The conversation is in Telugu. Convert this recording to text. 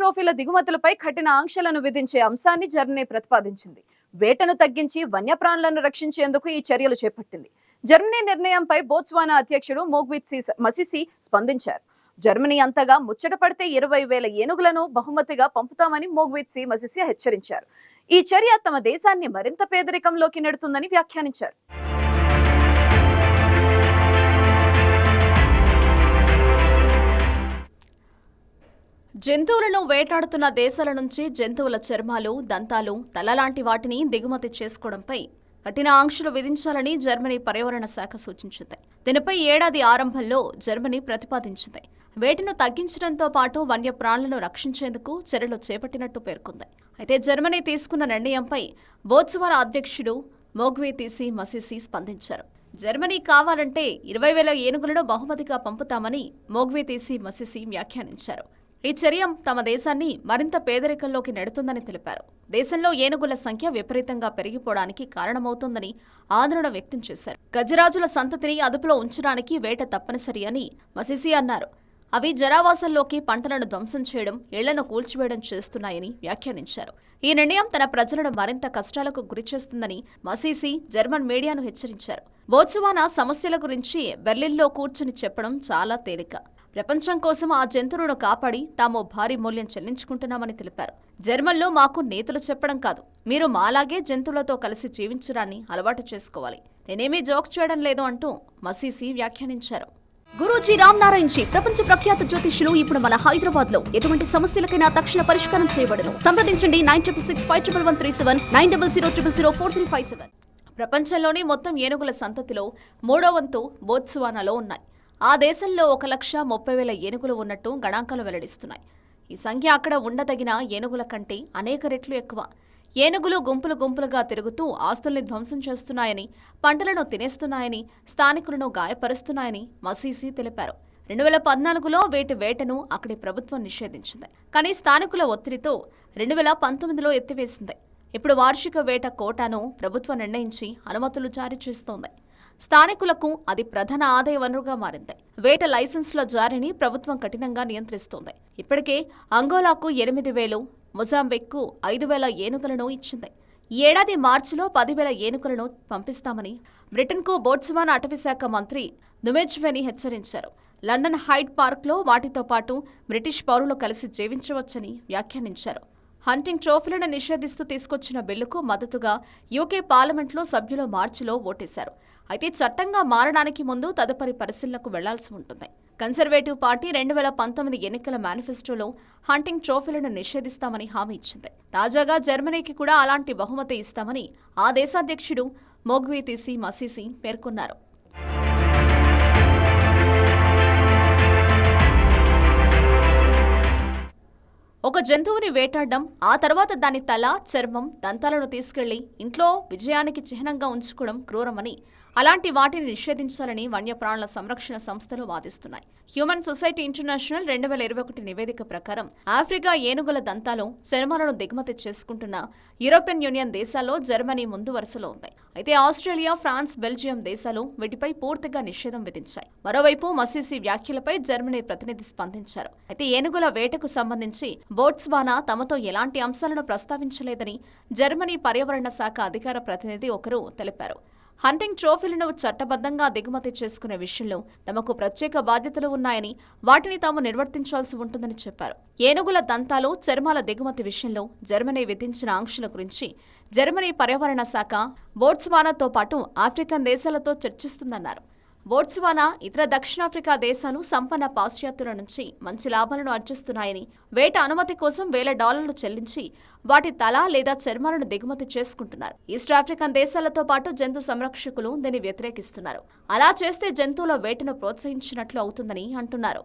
ట్రోఫీల దిగుమతులపై కఠిన ఆంక్షలను విధించే అంశాన్ని జర్మనీ ప్రతిపాదించింది. వేటను తగ్గించి వన్యప్రాణులను రక్షించేందుకు ఈ చర్యలు చేపట్టింది. జర్మనీ నిర్ణయంపై బోట్స్వానా అధ్యక్షుడు మోగ్విత్సి మసిసి స్పందించారు. జర్మనీ అంతగా ముచ్చట పడితే 20,000 ఏనుగులను బహుమతిగా పంపుతామని మోగ్విత్సి మసిసి హెచ్చరించారు. ఈ చర్య తమ దేశాన్ని మరింత పేదరికంలోకి నెడుతుందని వ్యాఖ్యానించారు. జంతువులను వేటాడుతున్న దేశాల నుంచి జంతువుల చర్మాలు, దంతాలు, తలలాంటి వాటిని దిగుమతి చేసుకోవడంపై కఠిన ఆంక్షలు విధించాలని జర్మనీ పర్యావరణ శాఖ సూచించింది. దీనిపై ఏడాది ఆరంభంలో జర్మనీ ప్రతిపాదించింది. వేటను తగ్గించడంతో పాటు వన్యప్రాణులను రక్షించేందుకు చర్యలు చేపట్టినట్టు పేర్కొంది. అయితే జర్మనీ తీసుకున్న నిర్ణయంపై బోట్స్వానా అధ్యక్షుడు మోగ్విత్సి మసిసి స్పందించారు. జర్మనీ కావాలంటే 20,000 ఏనుగులను బహుమతిగా పంపుతామని మోగ్విత్సి మసిసి వ్యాఖ్యానించారు. ఈ చర్య తమ దేశాన్ని మరింత పేదరికంలోకి నెడుతుందని తెలిపారు. దేశంలో ఏనుగుల సంఖ్య విపరీతంగా పెరిగిపోవడానికి కారణమవుతోందని ఆందోళన వ్యక్తం చేశారు. గజరాజుల సంతతిని అదుపులో ఉంచడానికి వేట తప్పనిసరి అని మసిసి అన్నారు. అవి జనావాసాల్లోకి పంటలను ధ్వంసం చేయడం, ఇళ్లను కూల్చివేయడం చేస్తున్నాయని వ్యాఖ్యానించారు. ఈ నిర్ణయం తన ప్రజలను మరింత కష్టాలకు గురిచేస్తుందని మసిసి జర్మన్ మీడియాను హెచ్చరించారు. బోట్స్వానా సమస్యల గురించి బెర్లిన్లో కూర్చుని చెప్పడం చాలా తేలిక. ప్రపంచం కోసం ఆ జంతువులను కాపాడి తాము భారీ మూల్యం చెల్లించుకుంటున్నామని తెలిపారు. జర్మన్లో మాకు నీతులు చెప్పడం కాదు, మీరు మాలాగే జంతువులతో కలిసి జీవించడాన్ని అలవాటు చేసుకోవాలి. నేనేమీ జోక్ చేయడం లేదు అంటూ మసిసి వ్యాఖ్యానించారు. గురూజీ రామ్నారాయణ్ జీ ప్రపంచ ప్రఖ్యాత జ్యోతిష్యులు ఇప్పుడు మన హైదరాబాద్ లో ఎటువంటి సమస్యలకైనా తక్షణ పరిష్కారం చేయబడును. సంప్రదించండి 96651137 9000004357. ప్రపంచంలోని మొత్తం ఏనుగుల సంతతిలో 3వ వంతు బోట్స్వానాలో ఉన్నాయి. ఆ దేశంలో 1,30,000 ఏనుగులు ఉన్నట్టు గణాంకాలు వెల్లడిస్తున్నాయి. ఈ సంఖ్య అక్కడ ఉండదగిన ఏనుగుల కంటే అనేక రెట్లు ఎక్కువ. ఏనుగులు గుంపులు గుంపులుగా తిరుగుతూ ఆస్తుల్ని ధ్వంసం చేస్తున్నాయని, పంటలను తినేస్తున్నాయని, స్థానికులను గాయపరుస్తున్నాయని మసిసి తెలిపారు. 2014లో వీటి వేటను అక్కడి ప్రభుత్వం నిషేధించింది. కానీ స్థానికుల ఒత్తిడితో 2019లో ఎత్తివేసింది. ఇప్పుడు వార్షిక వేట కోటాను ప్రభుత్వం నిర్ణయించి అనుమతులు జారీ చేస్తోంది. స్థానికులకు అది ప్రధాన ఆదాయ వనరుగా మారింది. వేట లైసెన్సుల జారీని ప్రభుత్వం కఠినంగా నియంత్రిస్తోంది. ఇప్పటికే అంగోలాకు 8,000, మొజాంబిక్కు 5,000 ఏనుగులను ఇచ్చింది. ఈ ఏడాది మార్చిలో 10,000 ఏనుగులను పంపిస్తామని బ్రిటన్కు బోట్స్వానా అటవీశాఖ మంత్రి నుమెజ్వెని హెచ్చరించారు. లండన్ హైడ్ పార్క్లో వాటితో పాటు బ్రిటిష్ పౌరులు కలిసి జీవించవచ్చని వ్యాఖ్యానించారు. హంటింగ్ ట్రోఫీలను నిషేధిస్తూ తీసుకొచ్చిన బిల్లుకు మద్దతుగా యూకే పార్లమెంట్లో సభ్యులు మార్చిలో ఓటేశారు. అయితే చట్టంగా మారడానికి ముందు తదుపరి పరిశీలనకు వెళ్లాల్సి ఉంటుంది. కన్సర్వేటివ్ పార్టీ 2019 ఎన్నికల మేనిఫెస్టోలో హంటింగ్ ట్రోఫీలను నిషేధిస్తామని హామీ ఇచ్చింది. తాజాగా జర్మనీకి కూడా అలాంటి బహుమతి ఇస్తామని ఆ దేశాధ్యక్షుడు మోగ్విత్సి మసిసి పేర్కొన్నారు. ఒక జంతువుని వేటాడడం, ఆ తర్వాత దాని తల, చర్మం, దంతాలను తీసుకెళ్లి ఇంట్లో విజయానికి చిహ్నంగా ఉంచుకోవడం క్రూరమని, అలాంటి వాటిని నిషేధించాలని వన్యప్రాణుల సంరక్షణ సంస్థలు వాదిస్తున్నాయి. హ్యూమన్ సొసైటీ ఇంటర్నేషనల్ 2021 నివేదిక ప్రకారం ఆఫ్రికా ఏనుగుల దంతాలు, చర్మాలను దిగుమతి చేసుకుంటున్న యూరోపియన్ యూనియన్ దేశాల్లో జర్మనీ ముందు వరుసలో ఉంది. అయితే ఆస్ట్రేలియా, ఫ్రాన్స్, బెల్జియం దేశాలు వీటిపై పూర్తిగా నిషేధం విధించాయి. మరోవైపు మసిసి వ్యాఖ్యలపై జర్మనీ ప్రతినిధి స్పందించారు. అయితే ఏనుగుల వేటకు సంబంధించి బోట్స్వానా తమతో ఎలాంటి అంశాలను ప్రస్తావించలేదని జర్మనీ పర్యావరణ శాఖ అధికార ప్రతినిధి ఒకరు తెలిపారు. హంటింగ్ ట్రోఫీలను చట్టబద్ధంగా దిగుమతి చేసుకునే విషయంలో తమకు ప్రత్యేక బాధ్యతలు ఉన్నాయని, వాటిని తాము నిర్వర్తించాల్సి ఉంటుందని చెప్పారు. ఏనుగుల దంతాలు, చర్మాల దిగుమతి విషయంలో జర్మనీ విధించిన ఆంక్షల గురించి జర్మనీ పర్యావరణ శాఖ బోట్స్వానాతో పాటు ఆఫ్రికన్ దేశాలతో చర్చిస్తుందన్నారు. బోట్స్వానా, ఇతర దక్షిణాఫ్రికా దేశాలు సంపన్న పాశ్చాత్యుల నుంచి మంచి లాభాలను ఆర్జిస్తున్నాయని, వేట అనుమతి కోసం $1,000 చెల్లించి వాటి తల లేదా చర్మాలను దిగుమతి చేసుకుంటున్నారు. ఈస్ట్ ఆఫ్రికన్ దేశాలతో పాటు జంతు సంరక్షకులు దీన్ని వ్యతిరేకిస్తున్నారు. అలా చేస్తే జంతువుల వేటను ప్రోత్సహించినట్లు అవుతుందని అంటున్నారు.